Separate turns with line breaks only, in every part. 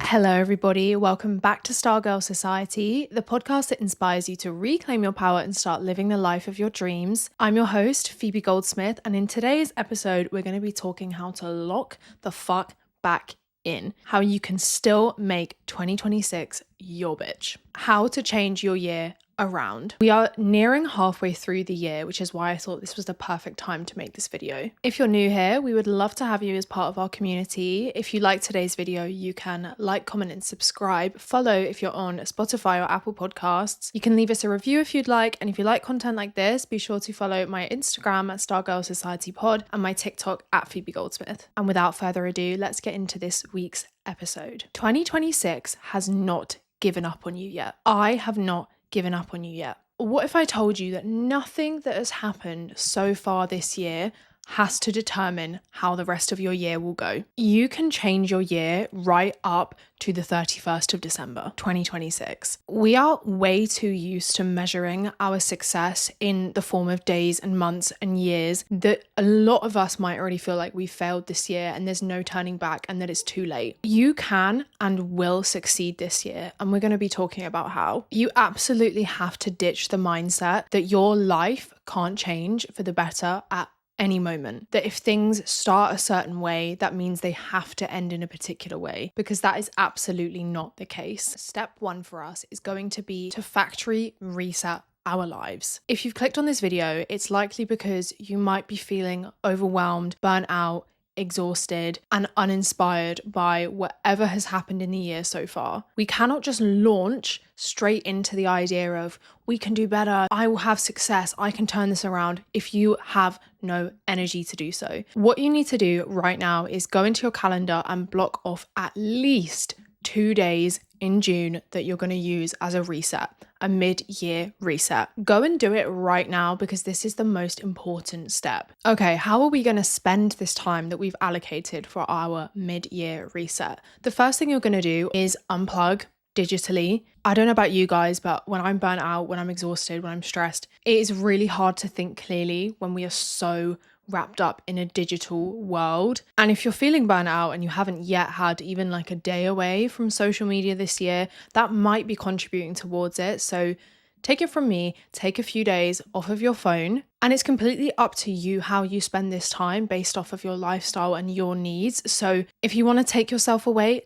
Hello, everybody. Welcome back to Stargirl Society, the podcast that inspires you to reclaim your power and start living the life of your dreams. I'm your host, Phoebe Goldsmith, and in today's episode, we're going to be talking how to lock the fuck back in, how you can still make 2026 your bitch, how to change your year around. We are nearing halfway through the year, which is why I thought this was the perfect time to make this video. If you're new here, we would love to have you as part of our community. If you like today's video, you can like, comment, and subscribe. Follow if you're on Spotify or Apple Podcasts. You can leave us a review if you'd like, and if you like content like this, be sure to follow my Instagram at Stargirl Society Pod and my TikTok at Phoebe Goldsmith. And without further ado, let's get into this week's episode. 2026 has not given up on you yet. I have not given up on you yet. What if I told you that nothing that has happened so far this year has to determine how the rest of your year will go? You can change your year right up to the 31st of December, 2026. We are way too used to measuring our success in the form of days and months and years that a lot of us might already feel like we failed this year and there's no turning back and that it's too late. You can and will succeed this year, and we're going to be talking about how. You absolutely have to ditch the mindset that your life can't change for the better at any moment, that if things start a certain way, that means they have to end in a particular way, because that is absolutely not the case. Step one for us is going to be to factory reset our lives. If you've clicked on this video, it's likely because you might be feeling overwhelmed, burnt out, exhausted, and uninspired by whatever has happened in the year so far. We cannot just launch straight into the idea of we can do better, I will have success, I can turn this around, if you have no energy to do so. What you need to do right now is go into your calendar and block off at least 2 days in June that you're going to use as a reset, a mid-year reset. Go and do it right now, because this is the most important step. Okay, how are we going to spend this time that we've allocated for our mid-year reset? The first thing you're going to do is unplug digitally. I don't know about you guys, but when I'm burnt out, when I'm exhausted, when I'm stressed, it is really hard to think clearly when we are so wrapped up in a digital world. And if you're feeling burnt out and you haven't yet had even like a day away from social media this year, that might be contributing towards it. So take it from me, take a few days off of your phone, and it's completely up to you how you spend this time based off of your lifestyle and your needs. So if you want to take yourself away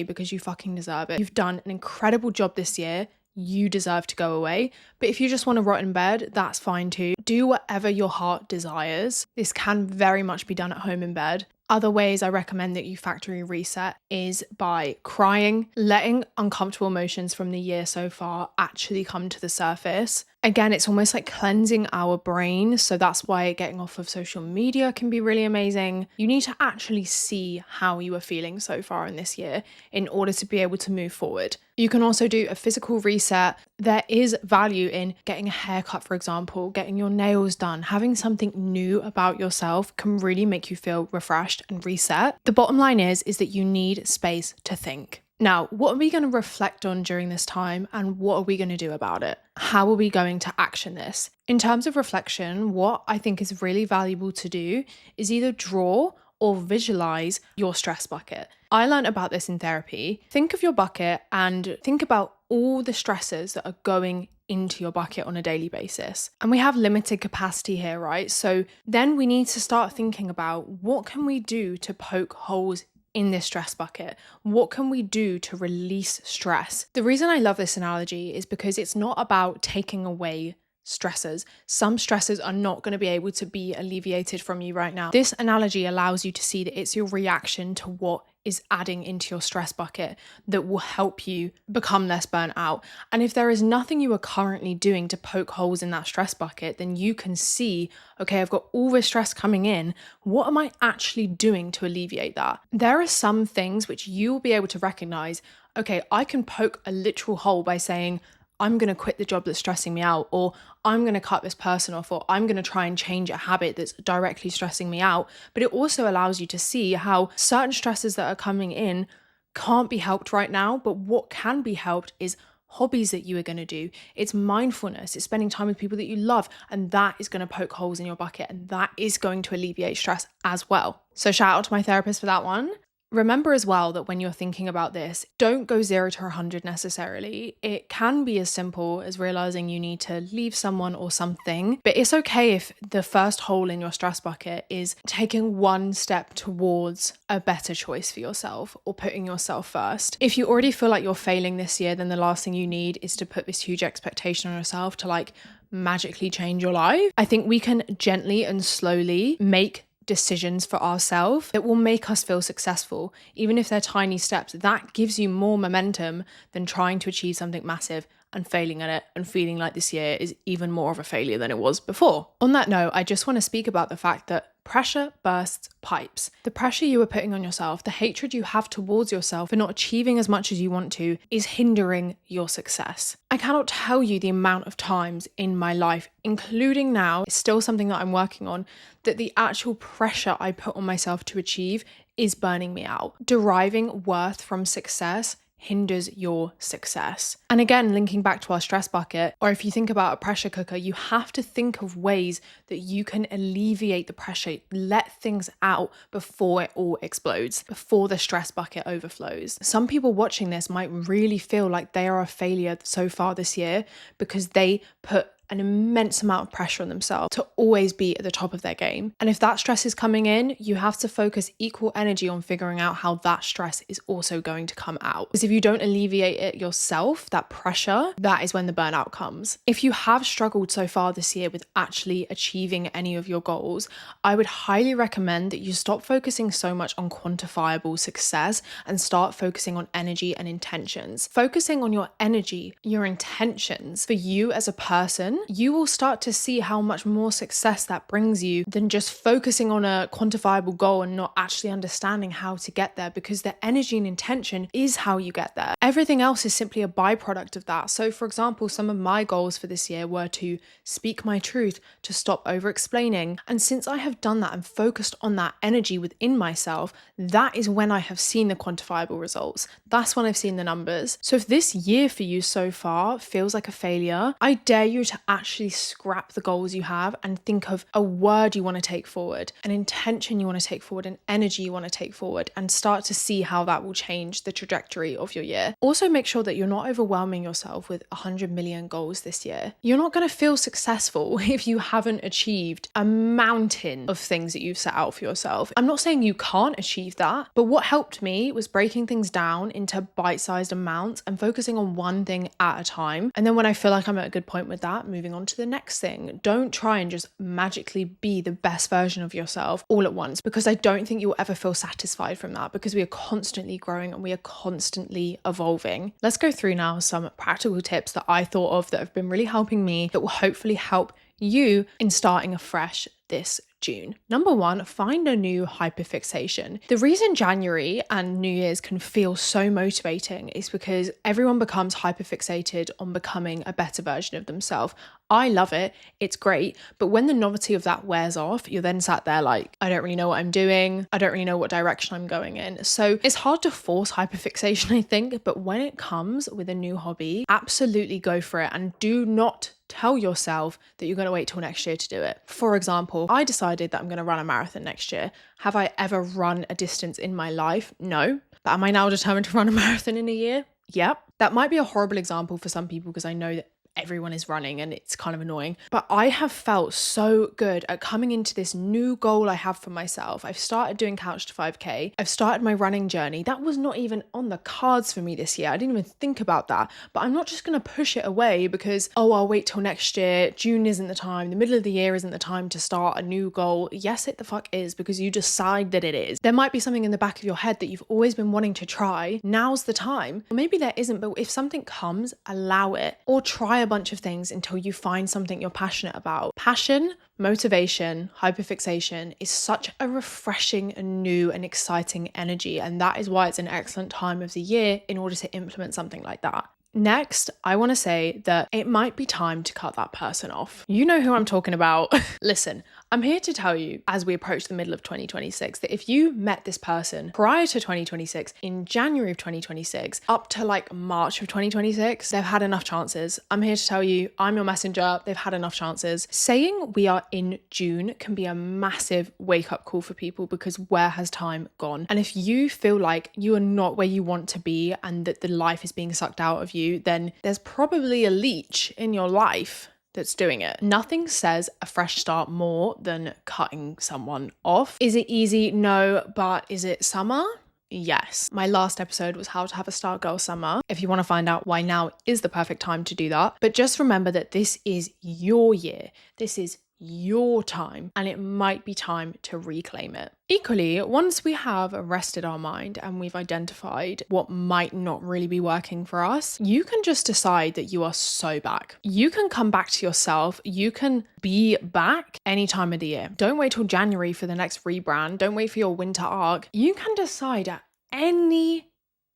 because you fucking deserve it. You've done an incredible job this year. You deserve to go away. But if you just want to rot in bed, that's fine too. Do whatever your heart desires. This can very much be done at home in bed. Other ways I recommend that you factory reset is by crying, letting uncomfortable emotions from the year so far actually come to the surface. Again, it's almost like cleansing our brain. So that's why getting off of social media can be really amazing. You need to actually see how you are feeling so far in this year in order to be able to move forward. You can also do a physical reset. There is value in getting a haircut, for example, getting your nails done, having something new about yourself can really make you feel refreshed and reset. The bottom line is that you need space to think. Now, what are we going to reflect on during this time, and what are we going to do about it? How are we going to action this? In terms of reflection, what I think is really valuable to do is either draw or visualize your stress bucket. I learned about this in therapy. Think of your bucket and think about all the stresses that are going into your bucket on a daily basis. And we have limited capacity here, right? So then we need to start thinking about what can we do to poke holes in this stress bucket? What can we do to release stress? The reason I love this analogy is because it's not about taking away stressors. Some stressors are not going to be able to be alleviated from you right now. This analogy allows you to see that it's your reaction to what is adding into your stress bucket that will help you become less burnt out. And if there is nothing you are currently doing to poke holes in that stress bucket, then you can see, okay, I've got all this stress coming in. What am I actually doing to alleviate that? There are some things which you will be able to recognize, okay, I can poke a literal hole by saying, I'm going to quit the job that's stressing me out, or I'm going to cut this person off, or I'm going to try and change a habit that's directly stressing me out. But it also allows you to see how certain stresses that are coming in can't be helped right now, but what can be helped is hobbies that you are going to do. It's mindfulness, it's spending time with people that you love, and that is going to poke holes in your bucket, and that is going to alleviate stress as well. So shout out to my therapist for that one. Remember as well that when you're thinking about this, don't go 0 to 100 necessarily. It can be as simple as realizing you need to leave someone or something, but it's okay if the first hole in your stress bucket is taking one step towards a better choice for yourself or putting yourself first. If you already feel like you're failing this year, then the last thing you need is to put this huge expectation on yourself to like magically change your life. I think we can gently and slowly make decisions for ourselves that will make us feel successful, even if they're tiny steps. That gives you more momentum than trying to achieve something massive and failing at it and feeling like this year is even more of a failure than it was before. On that note, I just want to speak about the fact that pressure bursts pipes. The pressure you are putting on yourself, the hatred you have towards yourself for not achieving as much as you want to, is hindering your success. I cannot tell you the amount of times in my life, including now, it's still something that I'm working on, that the actual pressure I put on myself to achieve is burning me out. Deriving worth from success hinders your success. And again, linking back to our stress bucket, or if you think about a pressure cooker, you have to think of ways that you can alleviate the pressure, let things out before it all explodes, before the stress bucket overflows. Some people watching this might really feel like they are a failure so far this year because they put an immense amount of pressure on themselves to always be at the top of their game. And if that stress is coming in, you have to focus equal energy on figuring out how that stress is also going to come out. Because if you don't alleviate it yourself, that pressure, that is when the burnout comes. If you have struggled so far this year with actually achieving any of your goals, I would highly recommend that you stop focusing so much on quantifiable success and start focusing on energy and intentions. Focusing on your energy, your intentions for you as a person, you will start to see how much more success that brings you than just focusing on a quantifiable goal and not actually understanding how to get there, because the energy and intention is how you get there. Everything else is simply a byproduct of that. So for example, some of my goals for this year were to speak my truth, to stop over explaining. And since I have done that and focused on that energy within myself, that is when I have seen the quantifiable results. That's when I've seen the numbers. So if this year for you so far feels like a failure, I dare you to actually scrap the goals you have and think of a word you want to take forward, an intention you want to take forward, an energy you want to take forward, and start to see how that will change the trajectory of your year. Also, make sure that you're not overwhelming yourself with 100 million goals this year. You're not going to feel successful if you haven't achieved a mountain of things that you've set out for yourself. I'm not saying you can't achieve that, but what helped me was breaking things down into bite-sized amounts and focusing on one thing at a time. And then when I feel like I'm at a good point with that, moving on to the next thing. Don't try and just magically be the best version of yourself all at once, because I don't think you'll ever feel satisfied from that, because we are constantly growing and we are constantly evolving. Let's go through now some practical tips that I thought of that have been really helping me, that will hopefully help you in starting afresh this June. Number one, find a new hyperfixation. The reason January and New Year's can feel so motivating is because everyone becomes hyperfixated on becoming a better version of themselves. I love it. It's great. But when the novelty of that wears off, you're then sat there like, I don't really know what I'm doing. I don't really know what direction I'm going in. So it's hard to force hyperfixation, I think. But when it comes with a new hobby, absolutely go for it, and do not tell yourself that you're going to wait till next year to do it. For example, I decided that I'm going to run a marathon next year. Have I ever run a distance in my life? No. But am I now determined to run a marathon in a year? Yep. That might be a horrible example for some people because I know that everyone is running and it's kind of annoying. But I have felt so good at coming into this new goal I have for myself. I've started doing Couch to 5K. I've started my running journey. That was not even on the cards for me this year. I didn't even think about that. But I'm not just going to push it away because, oh, I'll wait till next year. June isn't the time. The middle of the year isn't the time to start a new goal. Yes, it the fuck is, because you decide that it is. There might be something in the back of your head that you've always been wanting to try. Now's the time. Or maybe there isn't, but if something comes, allow it, or try a bunch of things until you find something you're passionate about. Passion, motivation, hyperfixation is such a refreshing and new and exciting energy, and that is why it's an excellent time of the year in order to implement something like that. Next, I want to say that it might be time to cut that person off. You know who I'm talking about. Listen, I'm here to tell you, as we approach the middle of 2026, that if you met this person prior to 2026, in January of 2026, up to like March of 2026, they've had enough chances. I'm here to tell you, I'm your messenger. They've had enough chances. Saying we are in June can be a massive wake-up call for people, because where has time gone? And if you feel like you are not where you want to be and that the life is being sucked out of you, then there's probably a leech in your life that's doing it. Nothing says a fresh start more than cutting someone off. Is it easy? No. But is it summer? Yes. My last episode was how to have a Stargirl summer. If you want to find out why now is the perfect time to do that. But just remember that this is your year. This is your time, and it might be time to reclaim it. Equally, once we have rested our mind and we've identified what might not really be working for us, you can just decide that you are so back. You can come back to yourself. You can be back any time of the year. Don't wait till January for the next rebrand. Don't wait for your winter arc. You can decide at any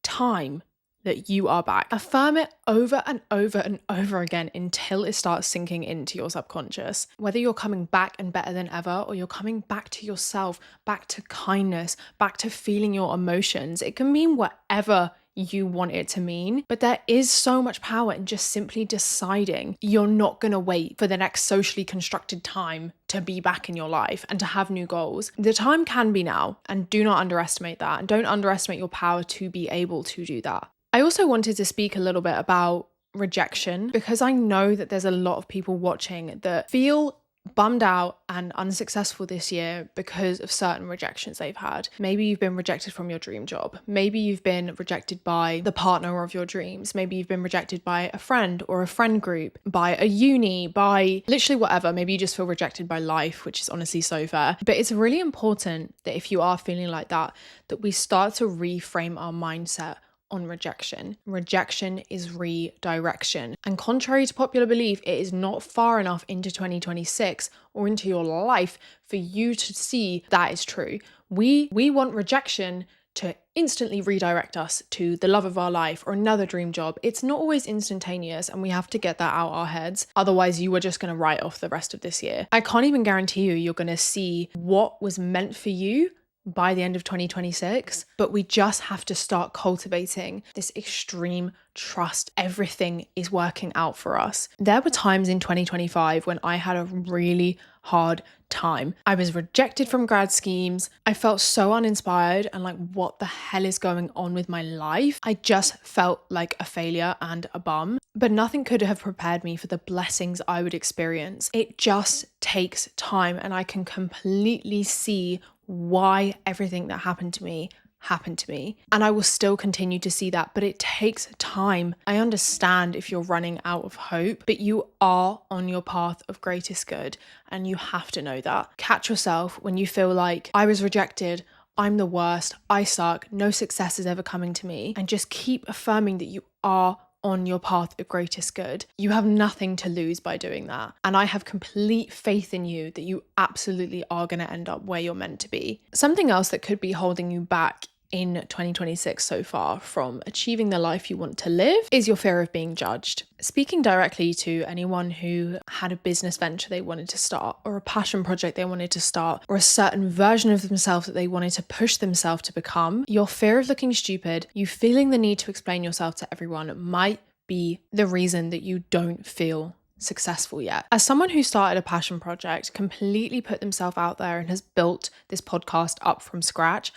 time that you are back. Affirm it over and over and over again until it starts sinking into your subconscious. Whether you're coming back and better than ever, or you're coming back to yourself, back to kindness, back to feeling your emotions, it can mean whatever you want it to mean. But there is so much power in just simply deciding you're not going to wait for the next socially constructed time to be back in your life and to have new goals. The time can be now, and do not underestimate that. And don't underestimate your power to be able to do that. I also wanted to speak a little bit about rejection, because I know that there's a lot of people watching that feel bummed out and unsuccessful this year because of certain rejections they've had. Maybe you've been rejected from your dream job. Maybe you've been rejected by the partner of your dreams. Maybe you've been rejected by a friend or a friend group, by a uni, by literally whatever. Maybe you just feel rejected by life, which is honestly so fair. But it's really important that if you are feeling like that, that we start to reframe our mindset on rejection. Rejection is redirection. And contrary to popular belief, it is not far enough into 2026 or into your life for you to see that is true. We want rejection to instantly redirect us to the love of our life or another dream job. It's not always instantaneous, and we have to get that out our heads. Otherwise, you are just going to write off the rest of this year. I can't even guarantee you're going to see what was meant for you by the end of 2026, but we just have to start cultivating this extreme trust. Everything is working out for us. There were times in 2025 when I had a really hard time. I was rejected from grad schemes. I felt so uninspired and like, what the hell is going on with my life? I just felt like a failure and a bum, but nothing could have prepared me for the blessings I would experience. It just takes time, and I can completely see why everything that happened to me. And I will still continue to see that, but it takes time. I understand if you're running out of hope, but you are on your path of greatest good, and you have to know that. Catch yourself when you feel like, I was rejected, I'm the worst, I suck, no success is ever coming to me, and just keep affirming that you are on your path of greatest good. You have nothing to lose by doing that. And I have complete faith in you that you absolutely are going to end up where you're meant to be. Something else that could be holding you back in 2026 so far from achieving the life you want to live is your fear of being judged. Speaking directly to anyone who had a business venture they wanted to start, or a passion project they wanted to start, or a certain version of themselves that they wanted to push themselves to become, your fear of looking stupid, you feeling the need to explain yourself to everyone, might be the reason that you don't feel successful yet. As someone who started a passion project, completely put themselves out there, and has built this podcast up from scratch,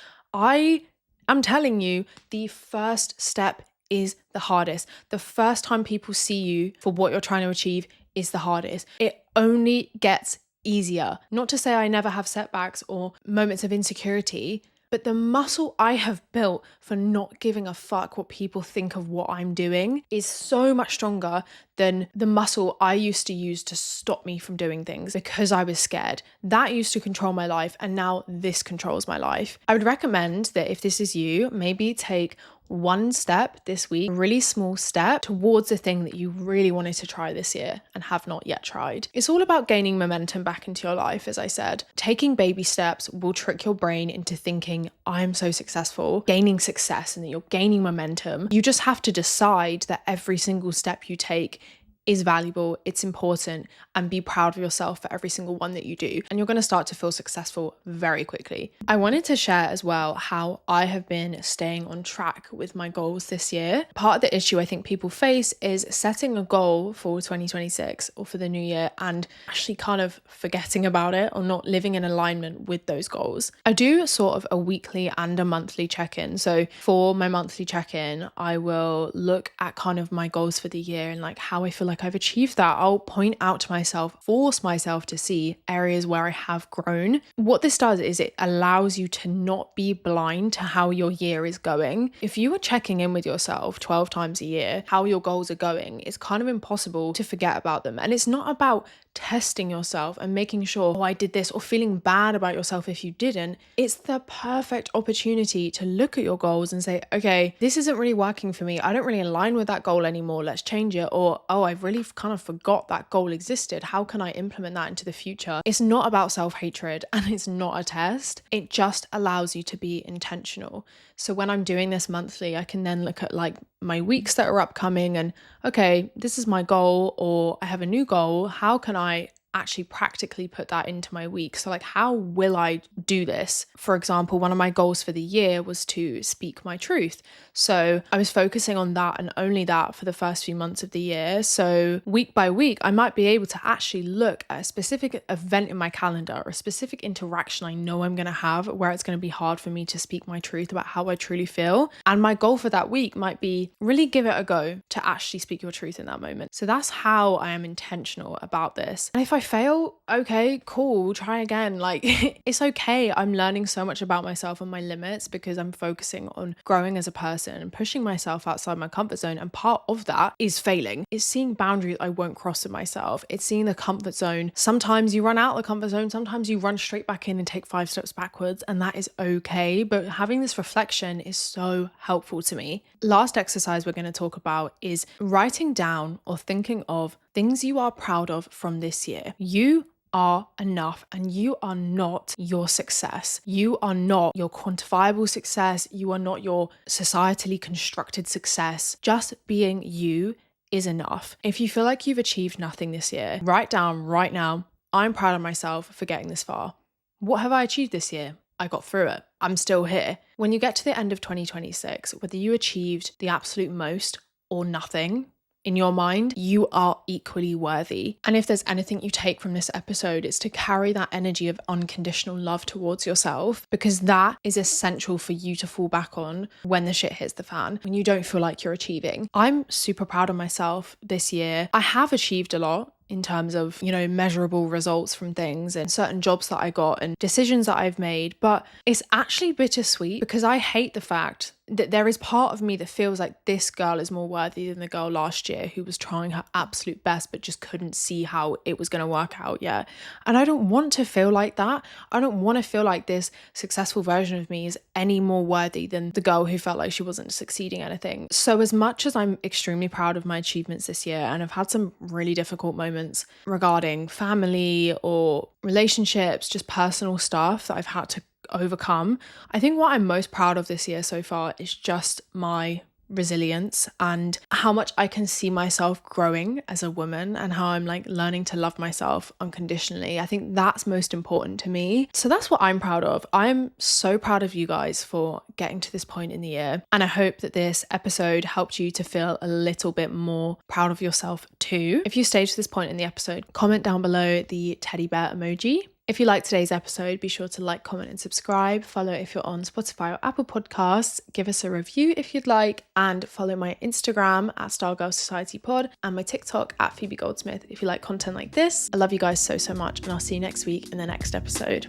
I'm telling you, the first step is the hardest. The first time people see you for what you're trying to achieve is the hardest. It only gets easier. Not to say I never have setbacks or moments of insecurity, but the muscle I have built for not giving a fuck what people think of what I'm doing is so much stronger than the muscle I used to use to stop me from doing things because I was scared. That used to control my life, and now this controls my life. I would recommend that if this is you, maybe take one step this week, a really small step towards the thing that you really wanted to try this year and have not yet tried. It's all about gaining momentum back into your life, as I said. Taking baby steps will trick your brain into thinking, I'm so successful, gaining success, and that you're gaining momentum. You just have to decide that every single step you take is valuable, it's important, and be proud of yourself for every single one that you do. And you're going to start to feel successful very quickly. I wanted to share as well how I have been staying on track with my goals this year. Part of the issue I think people face is setting a goal for 2026 or for the new year and actually kind of forgetting about it or not living in alignment with those goals. I do sort of a weekly and a monthly check-in. So for my monthly check-in, I will look at kind of my goals for the year and like how I feel like I've achieved that. I'll point out to myself, force myself to see areas where I have grown. What this does is it allows you to not be blind to how your year is going. If you are checking in with yourself 12 times a year, how your goals are going, it's kind of impossible to forget about them. And it's not about testing yourself and making sure, oh, I did this, or feeling bad about yourself if you didn't. It's the perfect opportunity to look at your goals and say, okay, this isn't really working for me. I don't really align with that goal anymore. Let's change it. Or, oh, I've really kind of forgot that goal existed. How can I implement that into the future? It's not about self-hatred and it's not a test. It just allows you to be intentional. So when I'm doing this monthly, I can then look at like my weeks that are upcoming and, okay, this is my goal, or I have a new goal. How can I actually practically put that into my week? So like, how will I do this? For example, one of my goals for the year was to speak my truth. So I was focusing on that and only that for the first few months of the year. So week by week, I might be able to actually look at a specific event in my calendar or a specific interaction I know I'm going to have where it's going to be hard for me to speak my truth about how I truly feel. And my goal for that week might be really give it a go to actually speak your truth in that moment. So that's how I am intentional about this. And if I fail, okay, cool, try again. Like it's okay. I'm learning so much about myself and my limits because I'm focusing on growing as a person and pushing myself outside my comfort zone. And part of that is failing. It's seeing boundaries I won't cross with myself. It's seeing the comfort zone. Sometimes you run out of the comfort zone. Sometimes you run straight back in and take 5 steps backwards, and that is okay. But having this reflection is so helpful to me. Last exercise we're going to talk about is writing down or thinking of things you are proud of from this year. You are enough and you are not your success. You are not your quantifiable success. You are not your societally constructed success. Just being you is enough. If you feel like you've achieved nothing this year, write down right now, I'm proud of myself for getting this far. What have I achieved this year? I got through it. I'm still here. When you get to the end of 2026, whether you achieved the absolute most or nothing, in your mind, you are equally worthy. And if there's anything you take from this episode, it's to carry that energy of unconditional love towards yourself, because that is essential for you to fall back on when the shit hits the fan, when you don't feel like you're achieving. I'm super proud of myself this year. I have achieved a lot in terms of, measurable results from things and certain jobs that I got and decisions that I've made. But it's actually bittersweet because I hate the fact that there is part of me that feels like this girl is more worthy than the girl last year who was trying her absolute best but just couldn't see how it was going to work out yet. And I don't want to feel like that. I don't want to feel like this successful version of me is any more worthy than the girl who felt like she wasn't succeeding at anything. So as much as I'm extremely proud of my achievements this year, and I've had some really difficult moments regarding family or relationships, just personal stuff that I've had to overcome, I think what I'm most proud of this year so far is just my resilience and how much I can see myself growing as a woman and how I'm like learning to love myself unconditionally. I think that's most important to me. So that's what I'm proud of. I'm so proud of you guys for getting to this point in the year. And I hope that this episode helped you to feel a little bit more proud of yourself too. If you stayed to this point in the episode, comment down below the teddy bear emoji. If you liked today's episode, be sure to like, comment and subscribe. Follow if you're on Spotify or Apple Podcasts. Give us a review if you'd like. And follow my Instagram at Stargirl Society Pod and my TikTok at Phoebe Goldsmith if you like content like this. I love you guys so much, and I'll see you next week in the next episode.